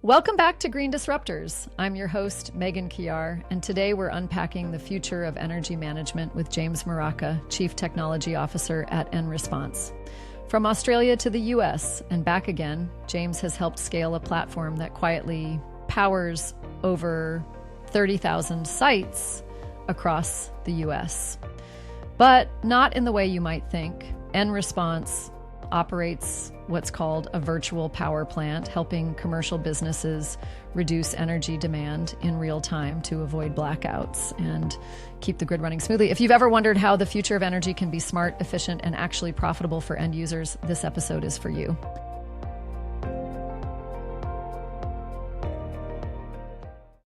Welcome back to Green Disruptors. I'm your host, Megan Kjar, and today we're unpacking the future of energy management with James Muraca, Chief Technology Officer at Enersponse. From Australia to the US and back again, James has helped scale a platform that quietly powers over 30,000 sites across the US. But not in the way you might think. Enersponse operates what's called a virtual power plant, helping commercial businesses reduce energy demand in real time to avoid blackouts and keep the grid running smoothly. If you've ever wondered how the future of energy can be smart, efficient, and actually profitable for end users, this episode is for you.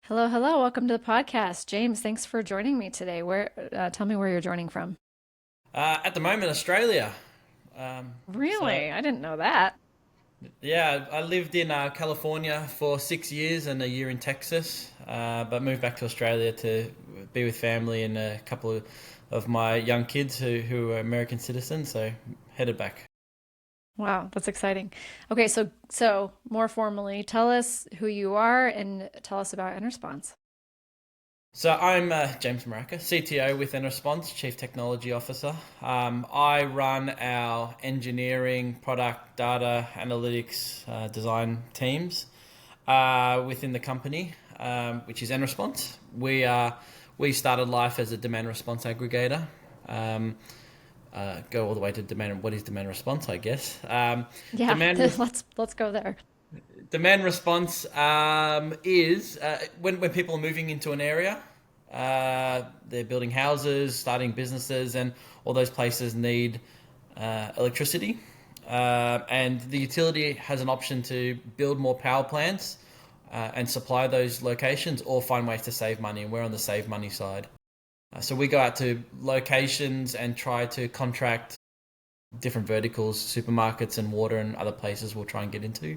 Hello. Welcome to the podcast. James, thanks for joining me today. Tell me where you're joining from. At the moment, Australia. Really? I didn't know that. Yeah, I lived in California for 6 years and a year in Texas, but moved back to Australia to be with family and a couple of my young kids who are American citizens, so headed back. Wow, that's exciting. Okay, so more formally, tell us who you are and tell us about Enersponse. So I'm James Muraca, CTO with Enersponse, Chief Technology Officer. I run our engineering, product, data, analytics, design teams within the company, which is Enersponse. We started life as a demand response aggregator. Go all the way to demand. What is demand response? I guess. Let's go there. Demand response is when people are moving into an area, they're building houses, starting businesses, and all those places need electricity. And the utility has an option to build more power plants and supply those locations or find ways to save money, and we're on the save money side. So we go out to locations and try to contract different verticals, supermarkets and water and other places we'll try and get into.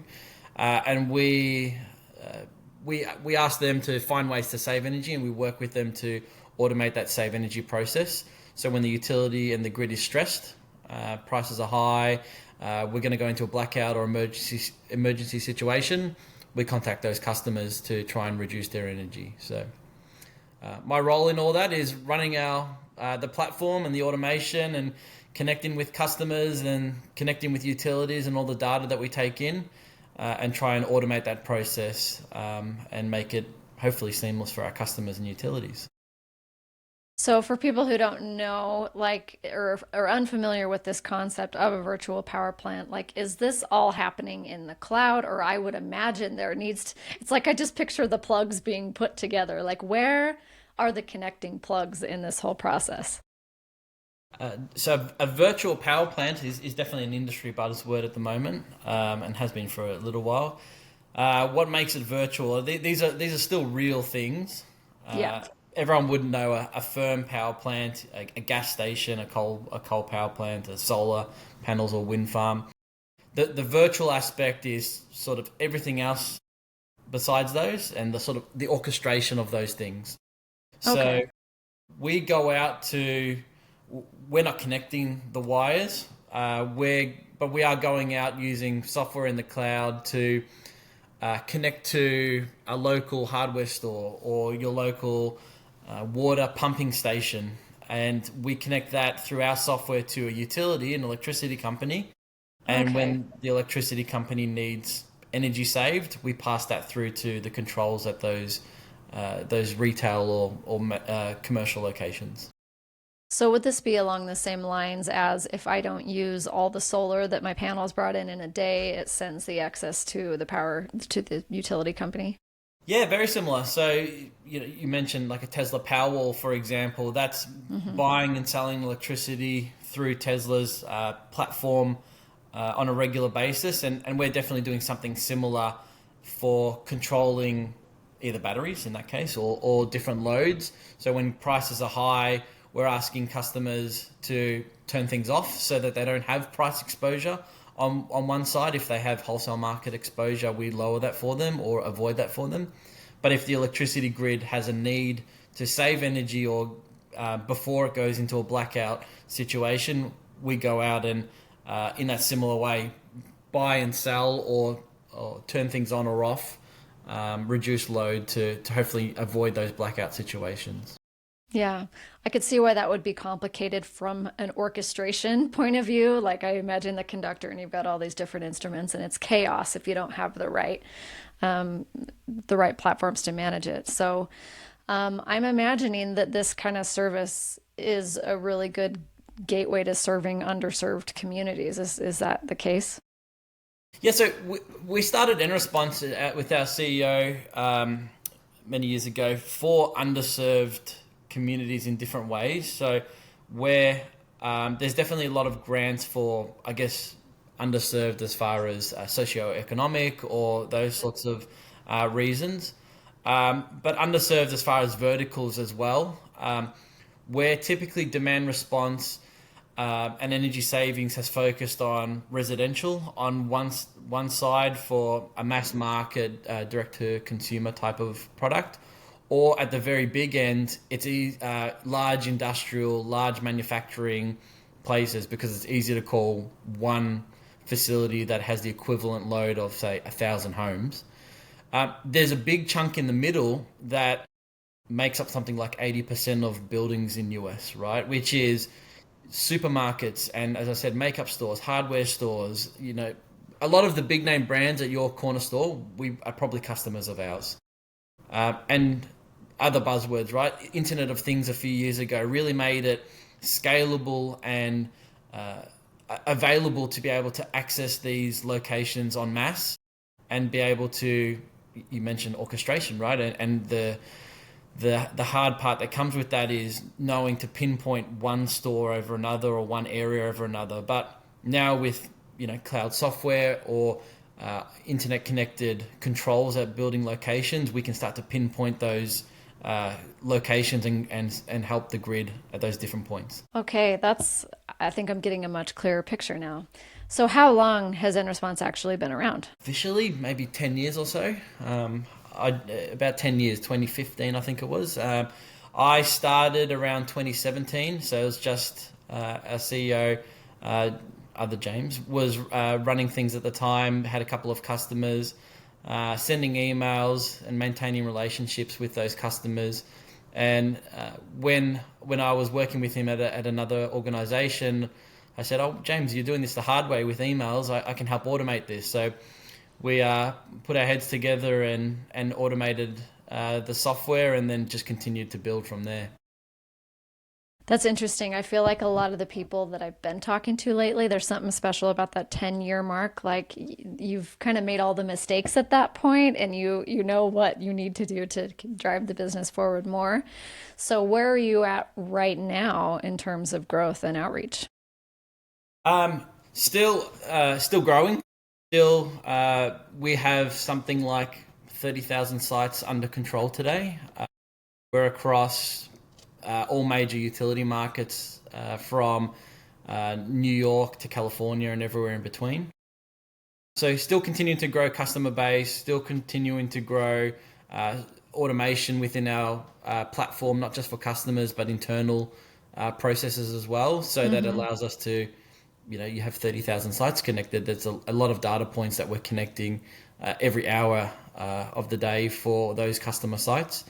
And we ask them to find ways to save energy, and we work with them to automate that save energy process. So when the utility and the grid is stressed, prices are high, we're going to go into a blackout or emergency situation, we contact those customers to try and reduce their energy. So my role in all that is running the platform and the automation and connecting with customers and connecting with utilities and all the data that we take in. And try and automate that process and make it hopefully seamless for our customers and utilities. So for people who don't know, or unfamiliar with this concept of a virtual power plant, is this all happening in the cloud? Or I would imagine it's like I just picture the plugs being put together. Where are the connecting plugs in this whole process? So a virtual power plant is definitely an industry buzzword at the moment, and has been for a little while. What makes it virtual? These are still real things. Yeah. Everyone would know a firm power plant, a gas station, a coal power plant, a solar panels or wind farm. The virtual aspect is sort of everything else besides those, and the sort of the orchestration of those things. Okay. So we go out to. We're not connecting the wires, but we are going out using software in the cloud to connect to a local hardware store or your local water pumping station. And we connect that through our software to a utility, an electricity company. And when the electricity company needs energy saved, we pass that through to the controls at those retail or commercial locations. So would this be along the same lines as if I don't use all the solar that my panels brought in a day, it sends the excess to the power to the utility company? Yeah, very similar. So you mentioned like a Tesla Powerwall, for example. That's buying and selling electricity through Tesla's platform on a regular basis, and we're definitely doing something similar for controlling either batteries in that case or different loads. So when prices are high, we're asking customers to turn things off so that they don't have price exposure on one side. If they have wholesale market exposure, we lower that for them or avoid that for them. But if the electricity grid has a need to save energy or before it goes into a blackout situation, we go out and in that similar way, buy and sell or turn things on or off reduce load to hopefully avoid those blackout situations. Yeah, I could see why that would be complicated from an orchestration point of view. Like I imagine the conductor and you've got all these different instruments and it's chaos if you don't have um, the right platforms to manage it. So I'm imagining that this kind of service is a really good gateway to serving underserved communities. Is that the case? Yeah, so we started Enersponse with our CEO many years ago for underserved communities in different ways. So where there's definitely a lot of grants for, I guess, underserved as far as socioeconomic or those sorts of reasons, but underserved as far as verticals as well, where typically demand response and energy savings has focused on residential on one side for a mass market direct to consumer type of product, or at the very big end, it's large industrial, large manufacturing places because it's easy to call one facility that has the equivalent load of say 1,000 homes. There's a big chunk in the middle that makes up something like 80% of buildings in US, right? Which is supermarkets and, as I said, makeup stores, hardware stores. A lot of the big name brands at your corner store, we are probably customers of ours. And other buzzwords, right? Internet of Things a few years ago really made it scalable and available to be able to access these locations en masse and be able to, you mentioned orchestration, right? And the hard part that comes with that is knowing to pinpoint one store over another or one area over another. But now with cloud software or internet connected controls at building locations, we can start to pinpoint those locations and help the grid at those different points. Okay, I think I'm getting a much clearer picture now. So how long has Response actually been around? Officially, maybe 10 years or so. About 10 years, 2015, I think it was. I started around 2017, so it was just our CEO, other James, was running things at the time, had a couple of customers, sending emails and maintaining relationships with those customers. And when I was working with him at another organization, I said, "Oh, James, you're doing this the hard way with emails. I can help automate this." So we put our heads together and automated the software and then just continued to build from there. That's interesting. I feel like a lot of the people that I've been talking to lately, there's something special about that 10-year mark. Like you've kind of made all the mistakes at that point and you know what you need to do to drive the business forward more. So where are you at right now in terms of growth and outreach? Still growing. Still, we have something like 30,000 sites under control today. We're across all major utility markets from New York to California and everywhere in between. So still continuing to grow customer base, still continuing to grow automation within our platform, not just for customers, but internal processes as well. So that allows us to, you have 30,000 sites connected. There's a lot of data points that we're connecting every hour of the day for those customer sites.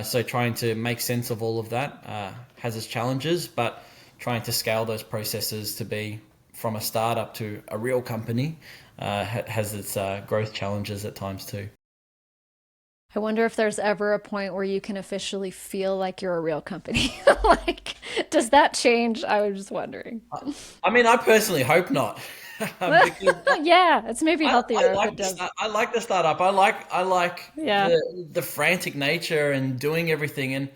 So trying to make sense of all of that has its challenges, but trying to scale those processes to be from a startup to a real company has its growth challenges at times too. I wonder if there's ever a point where you can officially feel like you're a real company. Like, does that change? I was just wondering. I mean, I personally hope not. Because Yeah, it's maybe I healthier if like it does. I like the startup. I like Yeah. the frantic nature and doing everything and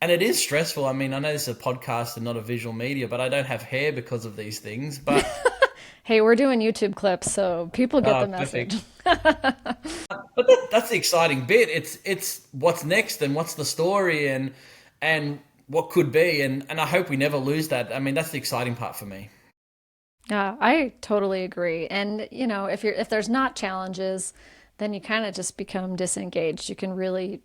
it is stressful. I mean, I know this is a podcast and not a visual media, but I don't have hair because of these things. But Hey, we're doing YouTube clips, so people get the message. perfect. But that's the exciting bit. It's what's next and what's the story and what could be and I hope we never lose that. I mean, that's the exciting part for me. Yeah, I totally agree. And, if there's not challenges, then you kind of just become disengaged. You can really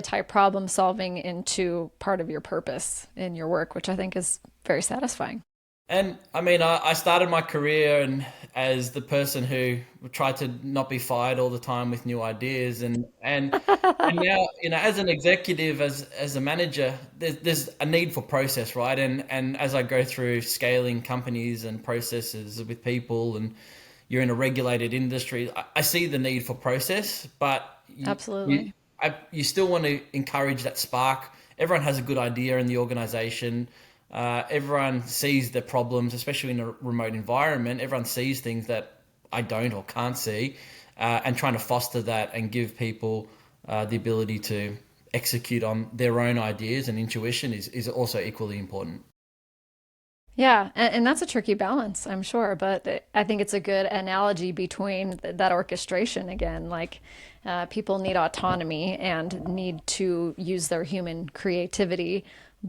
tie problem solving into part of your purpose in your work, which I think is very satisfying. And I mean, I started my career and as the person who tried to not be fired all the time with new ideas, and now, as an executive, as a manager, there's a need for process, right? And as I go through scaling companies and processes with people, and you're in a regulated industry, I see the need for process, but Absolutely. you still want to encourage that spark. Everyone has a good idea in the organization. Everyone sees the problems, especially in a remote environment. Everyone sees things that I don't or can't see, and trying to foster that and give people the ability to execute on their own ideas and intuition is also equally important. Yeah, and that's a tricky balance, I'm sure, but I think it's a good analogy between that orchestration again. Like, people need autonomy and need to use their human creativity,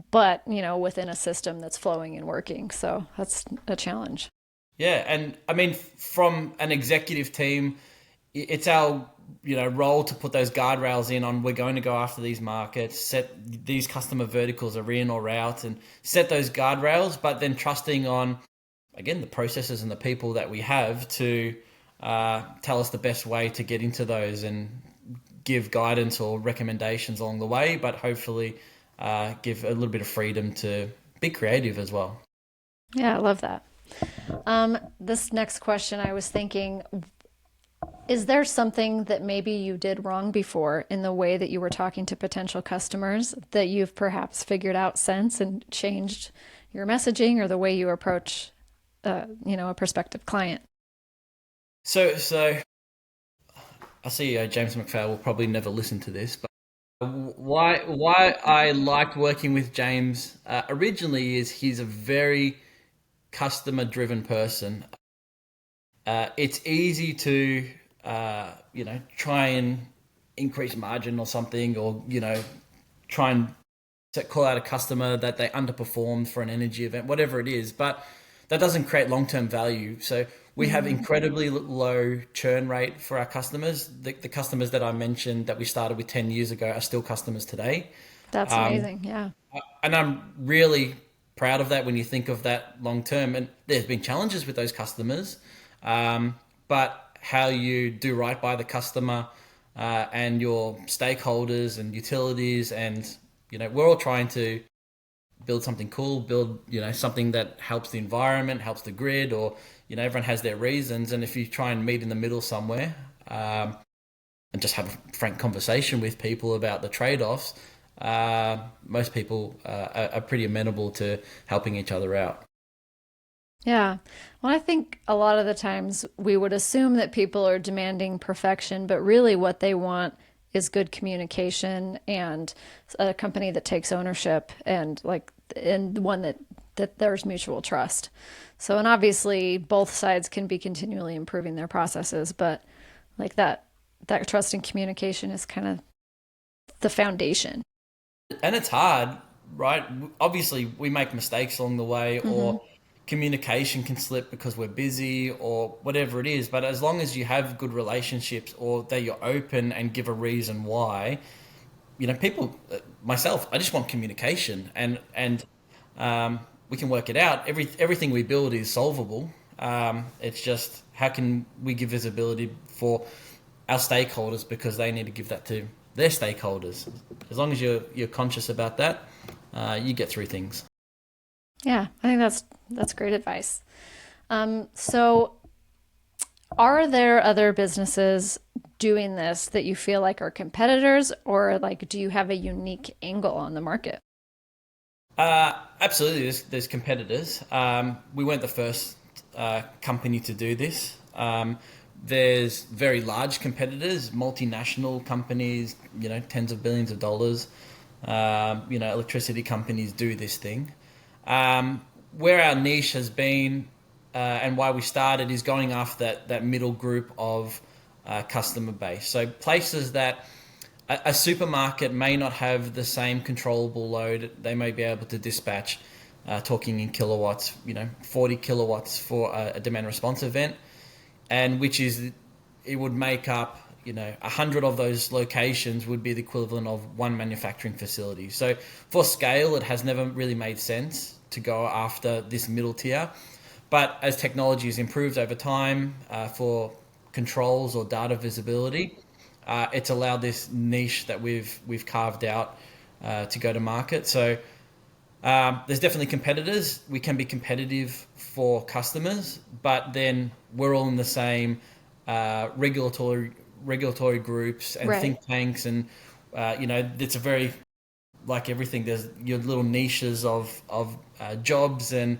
but within a system that's flowing and working. So that's a challenge. Yeah, and I mean, from an executive team, it's our role to put those guardrails in on we're going to go after these markets, set these customer verticals are in or out, and set those guardrails. But then trusting on again the processes and the people that we have to tell us the best way to get into those and give guidance or recommendations along the way. But hopefully, give a little bit of freedom to be creative as well. Yeah, I love that. This next question, I was thinking, is there something that maybe you did wrong before in the way that you were talking to potential customers that you've perhaps figured out since and changed your messaging or the way you approach, a prospective client? So I see James McPhail will probably never listen to this, but why I liked working with James originally is he's a very customer driven person. It's easy to try and increase margin or something, or try and call out a customer that they underperformed for an energy event, whatever it is, but that doesn't create long-term value. So we have incredibly low churn rate for our customers. The customers that I mentioned that we started with 10 years ago are still customers today. That's amazing. Yeah. And I'm really proud of that when you think of that long term. And there's been challenges with those customers, but how you do right by the customer and your stakeholders and utilities, and we're all trying to build something cool, build something that helps the environment, helps the grid, or everyone has their reasons. And if you try and meet in the middle somewhere, and just have a frank conversation with people about the trade-offs, most people are pretty amenable to helping each other out. Yeah. Well, I think a lot of the times we would assume that people are demanding perfection, but really what they want is good communication and a company that takes ownership and one that there's mutual trust. So, and obviously both sides can be continually improving their processes, but like that trust and communication is kind of the foundation. And it's hard, right? Obviously, we make mistakes along the way, or communication can slip because we're busy or whatever it is. But as long as you have good relationships, or that you're open and give a reason why, people, myself, I just want communication, and we can work it out. Everything we build is solvable. It's just how can we give visibility for our stakeholders, because they need to give that to their stakeholders. As long as you're conscious about that, you get through things. Yeah, I think that's great advice. So are there other businesses doing this that you feel like are competitors, or like do you have a unique angle on the market? Absolutely, there's competitors. We weren't the first company to do this. There's very large competitors, multinational companies, tens of billions of dollars. Electricity companies do this thing. Where our niche has been, and why we started, is going after that middle group of customer base. So places that a supermarket may not have the same controllable load. They may be able to dispatch, talking in kilowatts, 40 kilowatts for a demand response event, and it would make up, 100 of those locations would be the equivalent of one manufacturing facility. So for scale, it has never really made sense to go after this middle tier. But as technology has improved over time for controls or data visibility, it's allowed this niche that we've carved out to go to market. So there's definitely competitors. We can be competitive for customers, but then we're all in the same regulatory groups and Right. think tanks, and it's a very, like everything, there's your little niches of jobs and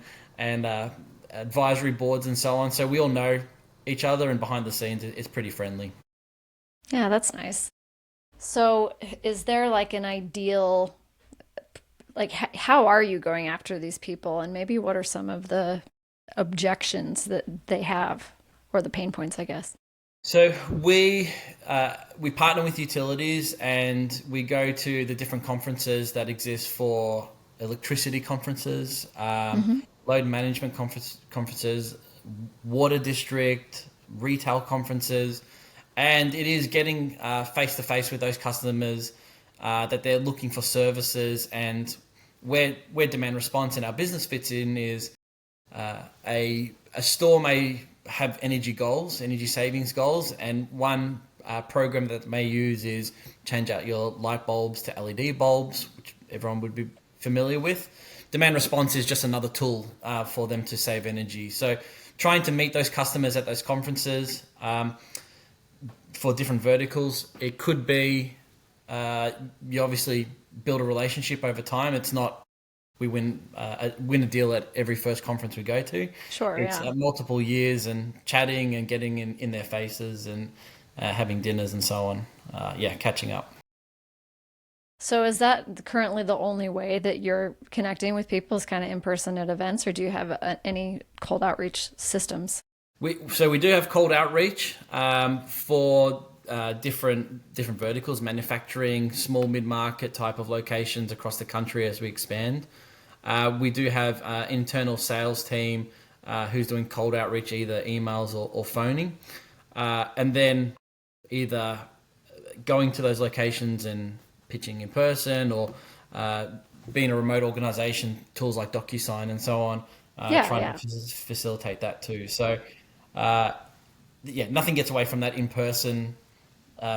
advisory boards and so on. So we all know each other, and behind the scenes, it's pretty friendly. Yeah, that's nice. So, is there like an ideal, like, how are you going after these people? And maybe what are some of the objections that they have or the pain points, I guess? So we partner with utilities, and we go to the different conferences that exist for electricity conferences, load management conferences, water district, retail conferences, and it is getting face to face with those customers that they're looking for services. And where demand response in our business fits in is a store may have energy goals, energy savings goals, and one program that they may use is change out your light bulbs to LED bulbs, which everyone would be familiar with. Demand response is just another tool for them to save energy. So trying to meet those customers at those conferences for different verticals, it could be you obviously build a relationship over time. It's not we win a deal at every first conference we go to. Sure, It's yeah. multiple years and chatting and getting in their faces and having dinners and so on. Catching up. So, is that currently the only way that you're connecting with people is kind of in person at events, or do you have any cold outreach systems? We do have cold outreach for different verticals, manufacturing, small mid-market type of locations across the country as we expand. We do have an internal sales team who's doing cold outreach, either emails or phoning, and then either going to those locations and pitching in person, or being a remote organization, tools like DocuSign and so on, Yeah, trying yeah, to facilitate that too. So nothing gets away from that in person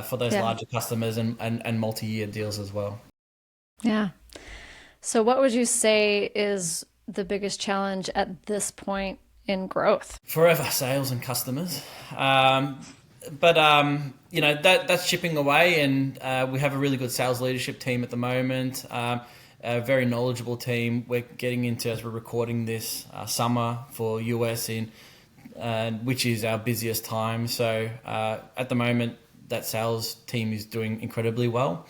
for those yeah, larger customers and multi-year deals as well. yeah. So, what would you say is the biggest challenge at this point in growth? Forever sales and customers. But that's chipping away, and we have a really good sales leadership team at the moment. A very knowledgeable team. We're getting into, as we're recording this, summer for US which is our busiest time. So at the moment, that sales team is doing incredibly well.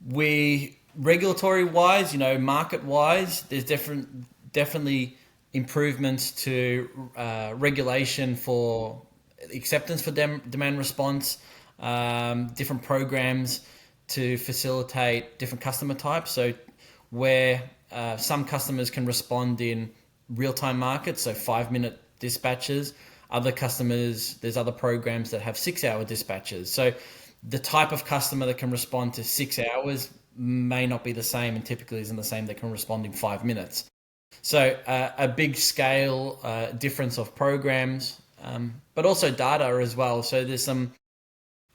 We regulatory wise, market wise, there's definitely improvements to regulation for acceptance for demand response, different programs to facilitate different customer types. So where some customers can respond in real-time markets, so 5-minute dispatches. Other customers, there's other programs that have 6-hour dispatches. So the type of customer that can respond to 6 hours may not be the same, and typically isn't the same that can respond in 5 minutes. So a big scale difference of programs, but also data as well. So there's some,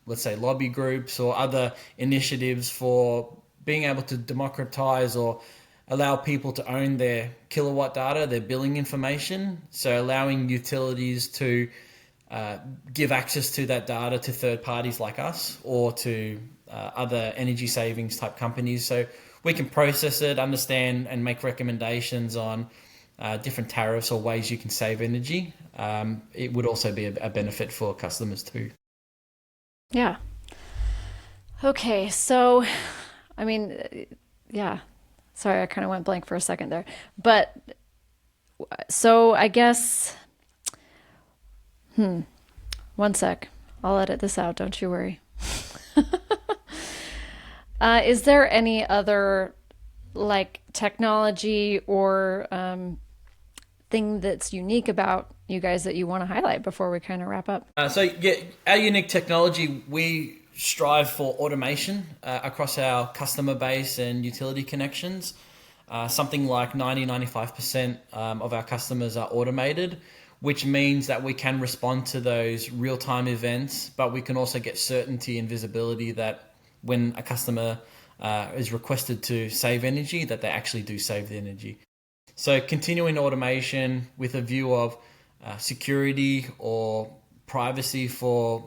let's say, lobby groups or other initiatives for being able to democratize or allow people to own their kilowatt data, their billing information. So allowing utilities to give access to that data to third parties like us, or to other energy savings type companies. So we can process it, understand, and make recommendations on different tariffs or ways you can save energy. It would also be a benefit for customers too. Yeah. Okay. So, I mean, yeah. Sorry, I kind of went blank for a second there. But so I guess, one sec. I'll edit this out. Don't you worry. Is there any other like technology or thing that's unique about you guys that you want to highlight before we kind of wrap up? Our unique technology, we strive for automation across our customer base and utility connections. something like 95% of our customers are automated, which means that we can respond to those real-time events, but we can also get certainty and visibility that when a customer is requested to save energy, that they actually do save the energy. So continuing automation with a view of security or privacy for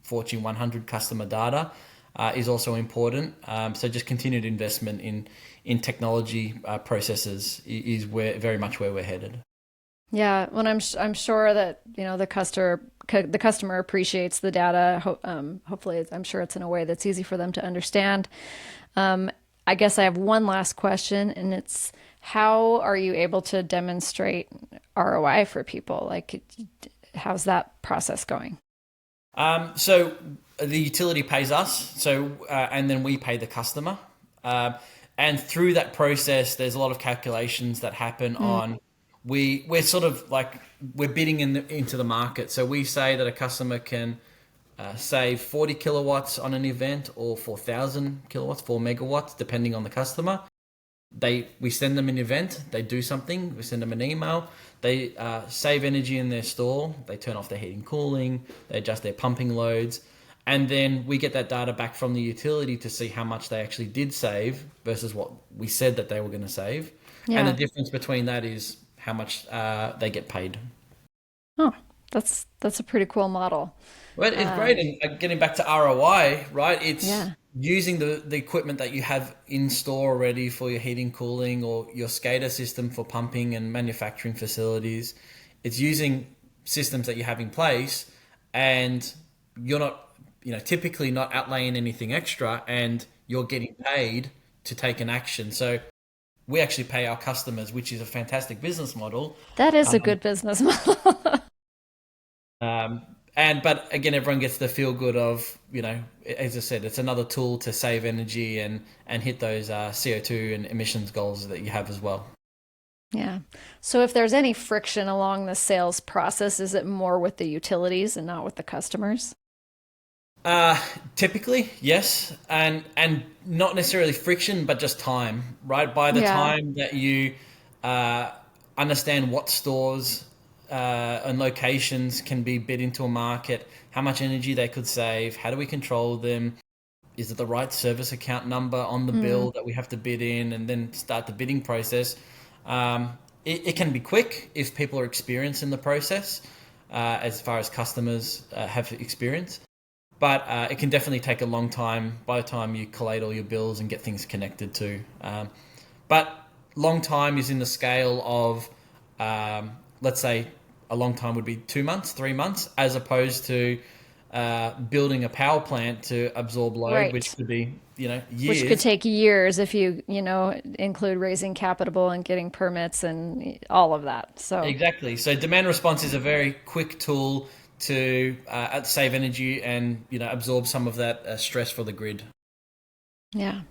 Fortune 100 customer data is also important. So just continued investment in technology processes is very much where we're headed. Yeah, when I'm sure that the customer appreciates the data. Hopefully, I'm sure it's in a way that's easy for them to understand. I guess I have one last question, and it's how are you able to demonstrate ROI for people? Like, how's that process going? So the utility pays us, and then we pay the customer. And through that process, there's a lot of calculations that happen on. We're sort of like we're bidding into the market. So we say that a customer can save 40 kilowatts on an event or 4,000 kilowatts, 4 megawatts, depending on the customer. We send them an event, they do something, we send them an email, they save energy in their store, they turn off their heating cooling, they adjust their pumping loads, and then we get that data back from the utility to see how much they actually did save versus what we said that they were going to save. Yeah. And the difference between that is how much they get paid. Oh, that's a pretty cool model. Well, it's great. And getting back to ROI, right? It's using the equipment that you have in store already for your heating, cooling, or your SCADA system for pumping and manufacturing facilities. It's using systems that you have in place, and you're not, typically not outlaying anything extra, and you're getting paid to take an action. So we actually pay our customers, which is a fantastic business model. That is a good business model. But again, everyone gets the feel good of, as I said, it's another tool to save energy and hit those CO2 and emissions goals that you have as well. Yeah. So if there's any friction along the sales process, is it more with the utilities and not with the customers? Typically, yes. And not necessarily friction, but just time, right? By the time that you understand what stores and locations can be bid into a market, how much energy they could save, how do we control them, is it the right service account number on the bill that we have to bid in, and then start the bidding process. It can be quick if people are experienced in the process, as far as customers have experience, but it can definitely take a long time by the time you collate all your bills and get things connected to. But long time is in the scale of let's say a long time would be 2 months, 3 months, as opposed to building a power plant to absorb load, which could be, years. Which could take years if you, include raising capital and getting permits and all of that. So exactly. So demand response is a very quick tool to save energy and, absorb some of that stress for the grid. Yeah.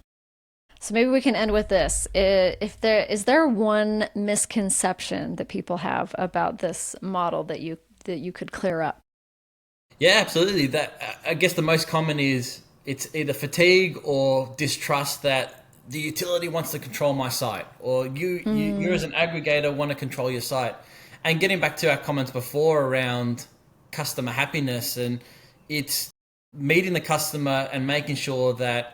So maybe we can end with this. Is there one misconception that people have about this model that you could clear up? Yeah, absolutely. I guess the most common is it's either fatigue or distrust that the utility wants to control my site, or you as an aggregator want to control your site. And getting back to our comments before around customer happiness, and it's meeting the customer and making sure that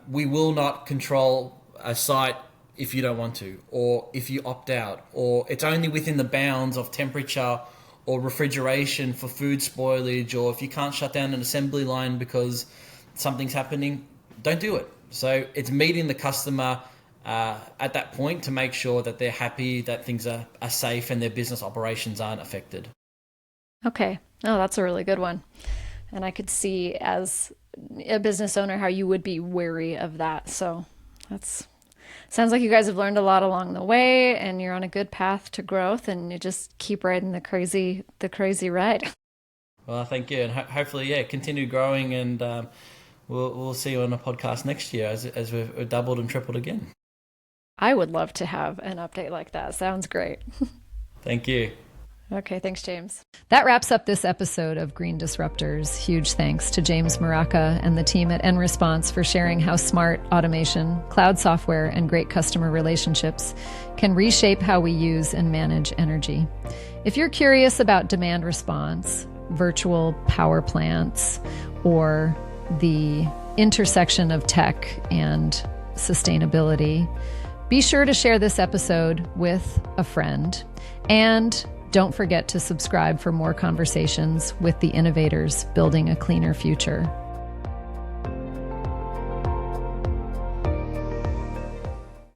we will not control a site if you don't want to, or if you opt out, or it's only within the bounds of temperature or refrigeration for food spoilage, or if you can't shut down an assembly line because something's happening, don't do it. So it's meeting the customer at that point to make sure that they're happy, that things are safe and their business operations aren't affected. Okay. Oh, that's a really good one. And I could see as a business owner how you would be wary of that. So sounds like you guys have learned a lot along the way, and you're on a good path to growth, and you just keep riding the crazy ride. Well, thank you, and hopefully, continue growing, and we'll see you on a podcast next year as we've doubled and tripled again. I would love to have an update like that. Sounds great. Thank you. Okay, thanks, James. That wraps up this episode of Green Disruptors. Huge thanks to James Muraca and the team at Enersponse for sharing how smart automation, cloud software, and great customer relationships can reshape how we use and manage energy. If you're curious about demand response, virtual power plants, or the intersection of tech and sustainability, be sure to share this episode with a friend. And don't forget to subscribe for more conversations with the innovators building a cleaner future.